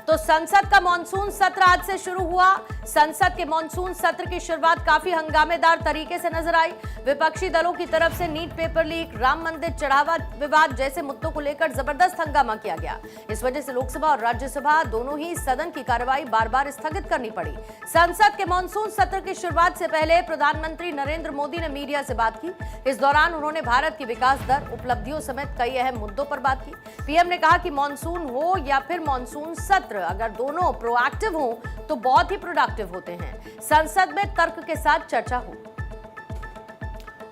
तो संसद का मॉनसून सत्र आज से शुरू हुआ। संसद के मॉनसून सत्र की शुरुआत काफी हंगामेदार तरीके से नजर आई। विपक्षी दलों की तरफ से नीट पेपर लीक, राम मंदिर चढ़ावा विवाद जैसे मुद्दों को लेकर जबरदस्त हंगामा किया गया। इस वजह से लोकसभा और राज्यसभा दोनों ही सदन की कार्रवाई बार बार स्थगित करनी पड़ी। संसद के मॉनसून सत्र की शुरुआत से पहले प्रधानमंत्री नरेंद्र मोदी ने मीडिया से बात की। इस दौरान उन्होंने भारत की विकास दर, उपलब्धियों समेत कई अहम मुद्दों पर बात की। पीएम ने कहा कि मॉनसून हो या फिर मॉनसून सत्र, अगर दोनों प्रोएक्टिव हो तो बहुत ही प्रोडक्टिव होते हैं। संसद में तर्क के साथ चर्चा हो।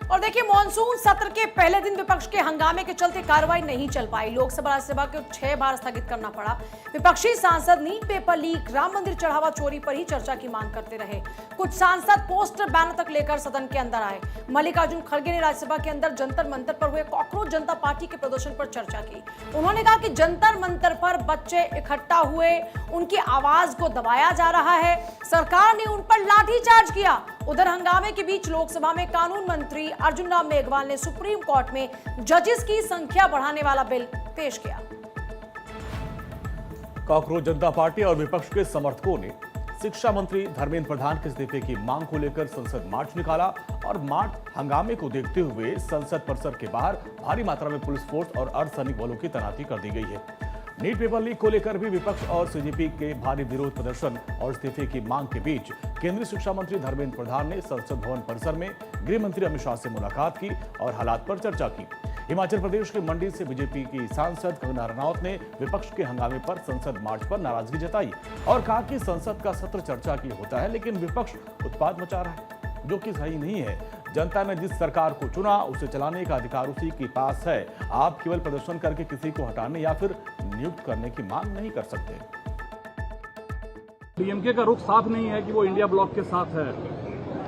और देखिए, मॉनसून सत्र के पहले दिन विपक्ष के हंगामे के चलते कार्रवाई नहीं चल पाई। लोकसभा राज्यसभा को 6 बार स्थगित करना पड़ा। विपक्षी सांसद नीट पेपर लीक, राम मंदिर चढ़ावा चोरी पर ही चर्चा की मांग करते रहे। कुछ सांसद पोस्टर बैनर तक लेकर सदन के अंदर आए। मल्लिकार्जुन खड़गे ने राज्यसभा के अंदर जंतर मंतर पर हुए कॉकरोच जनता पार्टी के प्रदर्शन पर चर्चा की। उन्होंने कहा कि जंतर मंतर पर बच्चे इकट्ठा हुए, उनकी आवाज को दबाया जा रहा है, सरकार ने उन पर लाठीचार्ज किया। उधर हंगामे के बीच लोकसभा में कानून मंत्री अर्जुन राम मेघवाल ने सुप्रीम कोर्ट में जजेस की संख्या बढ़ाने वाला बिल पेश किया। कॉकरोच जनता पार्टी और विपक्ष के समर्थकों ने शिक्षा मंत्री धर्मेंद्र प्रधान के इस्तीफे की मांग को लेकर संसद मार्च निकाला और मार्च हंगामे को देखते हुए संसद परिसर के बाहर भारी मात्रा में पुलिस फोर्स और अर्धसैनिक बलों की तैनाती कर दी गई है। नीट पेपर लीक को लेकर भी विपक्ष और सीजेपी के भारी विरोध प्रदर्शन और इस्तीफे की मांग के बीच केंद्रीय शिक्षा मंत्री धर्मेंद्र प्रधान ने संसद भवन परिसर में गृह मंत्री अमित शाह से मुलाकात की और हालात पर चर्चा की। हिमाचल प्रदेश के मंडी से बीजेपी की सांसद कंगना रनौत ने विपक्ष के हंगामे पर संसद मार्च पर नाराजगी जताई और कहा कि संसद का सत्र चर्चा के लिए होता है, लेकिन विपक्ष उत्पात मचा रहा है, जो कि सही नहीं है। जनता ने जिस सरकार को चुना उसे चलाने का अधिकार उसी के पास है। आप केवल प्रदर्शन करके किसी को हटाने या फिर नियुक्त करने की मांग नहीं कर सकते। डीएमके का रुख साफ नहीं है कि वो इंडिया ब्लॉक के साथ है।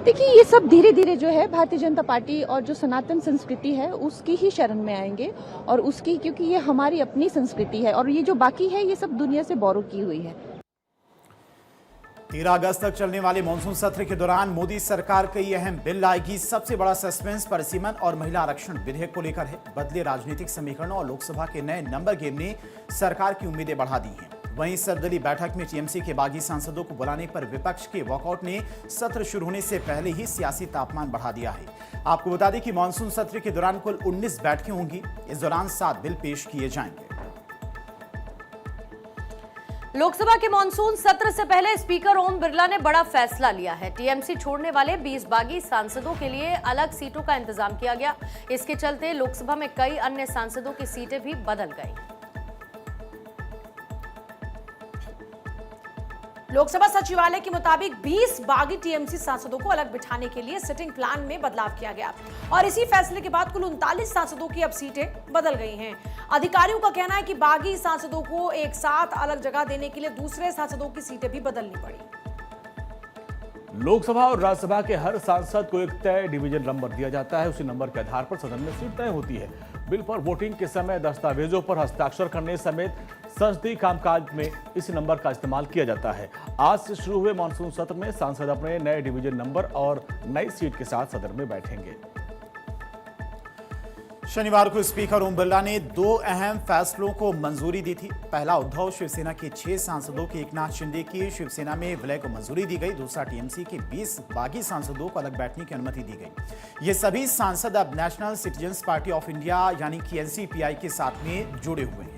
देखिए, ये सब धीरे धीरे जो है भारतीय जनता पार्टी और जो सनातन संस्कृति है उसकी ही शरण में आएंगे और उसकी, क्योंकि ये हमारी अपनी संस्कृति है और ये जो बाकी है ये सब दुनिया से बोरो की हुई है। 13 अगस्त तक चलने वाले मॉनसून सत्र के दौरान मोदी सरकार कई अहम बिल लाएगी। सबसे बड़ा सस्पेंस परिसीमन और महिला आरक्षण विधेयक को लेकर है। बदले राजनीतिक समीकरणों और लोकसभा के नए नंबर गेम ने सरकार की उम्मीदें बढ़ा दी हैं। वहीं सर्वदलीय बैठक में टीएमसी के बागी सांसदों को बुलाने पर विपक्ष के वॉकआउट ने सत्र शुरू होने से पहले ही सियासी तापमान बढ़ा दिया है। आपको बता दें कि मॉनसून सत्र के दौरान कुल 19 बैठकें होंगी। इस दौरान 7 बिल पेश किए जाएंगे। लोकसभा के मॉनसून सत्र से पहले स्पीकर ओम बिरला ने बड़ा फैसला लिया है। टीएमसी छोड़ने वाले 20 बागी सांसदों के लिए अलग सीटों का इंतजाम किया गया। इसके चलते लोकसभा में कई अन्य सांसदों की सीटें भी बदल गई। लोकसभा सचिवालय के मुताबिक 20 बागी टीएमसी सांसदों को अलग बिठाने के लिए सिटिंग प्लान में बदलाव किया गया और इसी फैसले के बाद कुल 39 सांसदों की अब सीटें बदल गई हैं। अधिकारियों का कहना है कि बागी सांसदों को एक साथ अलग जगह देने के लिए दूसरे सांसदों की सीटें भी बदलनी पड़ी। लोकसभा और राज्यसभा के हर सांसद को एक तय डिवीजन नंबर दिया जाता है। उसी नंबर के आधार पर सदन में सीट तय होती है। बिल पर वोटिंग के समय दस्तावेजों पर हस्ताक्षर करने समेत संसदीय कामकाज में इस नंबर का इस्तेमाल किया जाता है। आज से शुरू हुए मॉनसून सत्र में सांसद अपने नए डिवीजन नंबर और नई सीट के साथ सदन में बैठेंगे। शनिवार को स्पीकर ओम बिरला ने 2 अहम फैसलों को मंजूरी दी थी। पहला, उद्धव शिवसेना के 6 सांसदों की एकनाथ शिंदे की शिवसेना में विलय को मंजूरी दी गई। दूसरा, टीएमसी के 20 बागी सांसदों को अलग बैठने की अनुमति दी गई। ये सभी सांसद अब national citizens party of India यानी कि एनसीपीआई के साथ में जुड़े हुए हैं।